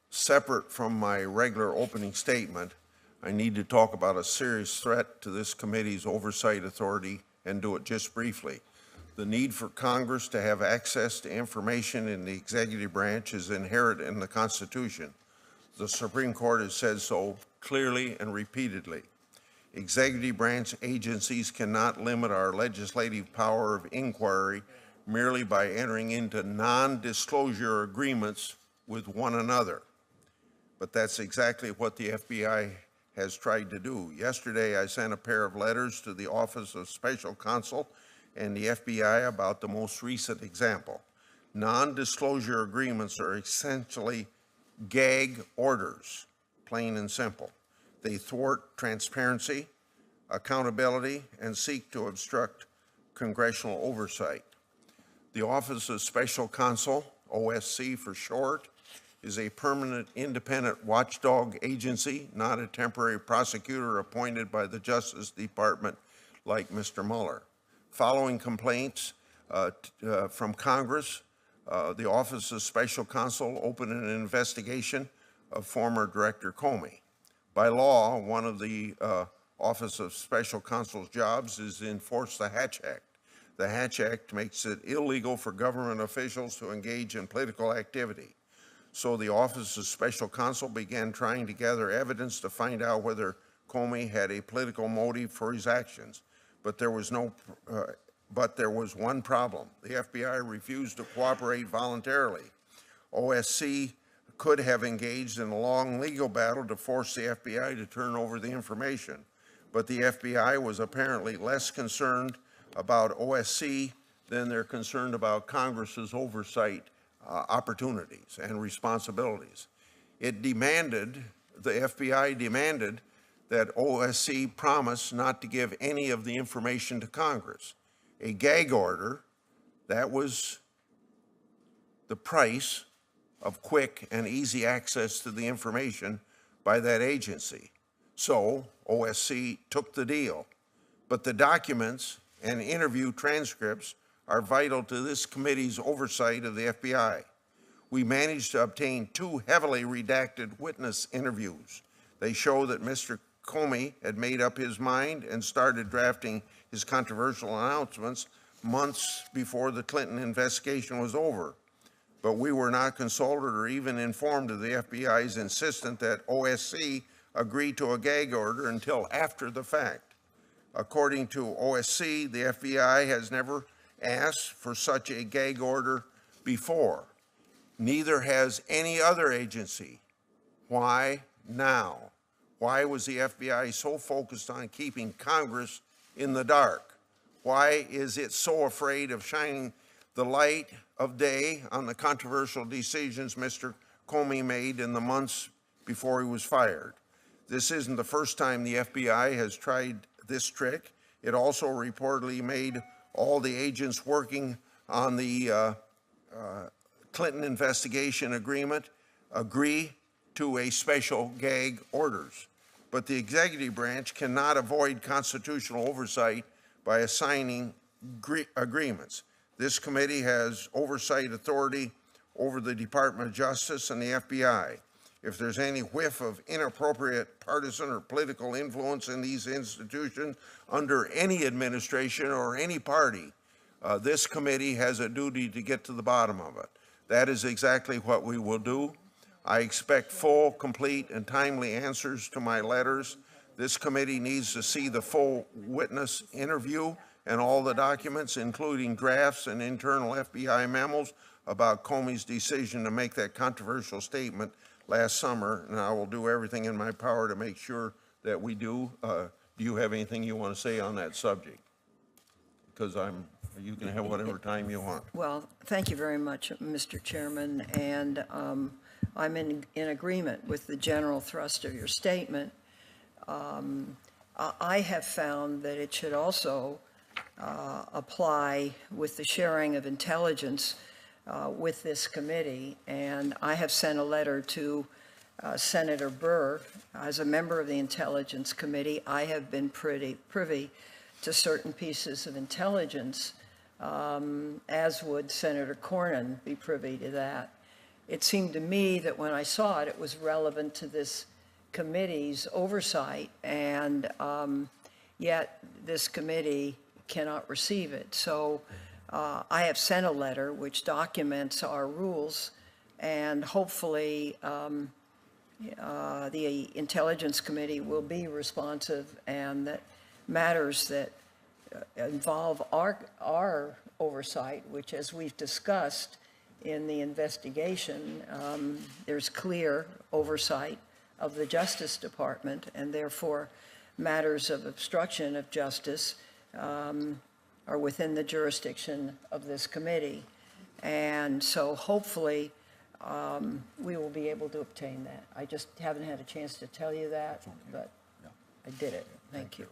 Separate from my regular opening statement, I need to talk about a serious threat to this committee's oversight authority and do it just briefly. The need for Congress to have access to information in the executive branch is inherent in the Constitution. The Supreme Court has said so clearly and repeatedly. Executive branch agencies cannot limit our legislative power of inquiry merely by entering into non-disclosure agreements with one another. But that's exactly what the FBI has tried to do. Yesterday, I sent a pair of letters to the Office of Special Counsel and the FBI about the most recent example. Non-disclosure agreements are essentially gag orders, plain and simple. They thwart transparency, accountability, and seek to obstruct congressional oversight. The Office of Special Counsel, OSC for short, is a permanent independent watchdog agency, not a temporary prosecutor appointed by the Justice Department like Mr. Mueller. Following complaints from Congress, the Office of Special Counsel opened an investigation of former Director Comey. By law, one of the Office of Special Counsel's jobs is to enforce the Hatch Act. The Hatch Act makes it illegal for government officials to engage in political activity. So the Office of Special Counsel began trying to gather evidence to find out whether Comey had a political motive for his actions. But there was one problem. The FBI refused to cooperate voluntarily. OSC could have engaged in a long legal battle to force the FBI to turn over the information. But the FBI was apparently less concerned about OSC than they're concerned about Congress's oversight opportunities and responsibilities. The FBI demanded that OSC promise not to give any of the information to Congress. A gag order, that was the price of quick and easy access to the information by that agency. So OSC took the deal. But the documents and interview transcripts are vital to this committee's oversight of the FBI. We managed to obtain 2 heavily redacted witness interviews. They show that Mr. Comey had made up his mind and started drafting his controversial announcements months before the Clinton investigation was over. But we were not consulted or even informed of the FBI's insistence that OSC agree to a gag order until after the fact. According to OSC, the FBI has never asked for such a gag order before. Neither has any other agency. Why now? Why was the FBI so focused on keeping Congress in the dark? Why is it so afraid of shining the light of day on the controversial decisions Mr. Comey made in the months before he was fired? This isn't the first time the FBI has tried this trick. It also reportedly made all the agents working on the Clinton investigation agreement agree to a special gag orders. But the executive branch cannot avoid constitutional oversight by assigning agreements. This committee has oversight authority over the Department of Justice and the FBI. If there's any whiff of inappropriate partisan or political influence in these institutions under any administration or any party, this committee has a duty to get to the bottom of it. That is exactly what we will do. I expect full, complete, and timely answers to my letters. This committee needs to see the full witness interview and all the documents, including drafts and internal FBI memos about Comey's decision to make that controversial statement last summer, and I will do everything in my power to make sure that we do. Do you have anything you want to say on that subject? Because you can have whatever time you want. Well, thank you very much, Mr. Chairman, and I'm in agreement with the general thrust of your statement. I have found that it should also apply with the sharing of intelligence with this committee, and I have sent a letter to Senator Burr. As a member of the Intelligence Committee, I have been privy to certain pieces of intelligence, as would Senator Cornyn be privy to that. it seemed to me that when I saw it, it was relevant to this committee's oversight, and yet this committee cannot receive it. So I have sent a letter which documents our rules, and hopefully the Intelligence Committee will be responsive, and that matters that involve our oversight, which, as we've discussed in the investigation, there's clear oversight of the Justice Department, and therefore matters of obstruction of justice are within the jurisdiction of this committee. And so hopefully we will be able to obtain that. I just haven't had a chance to tell you that, but I did it. Thank you.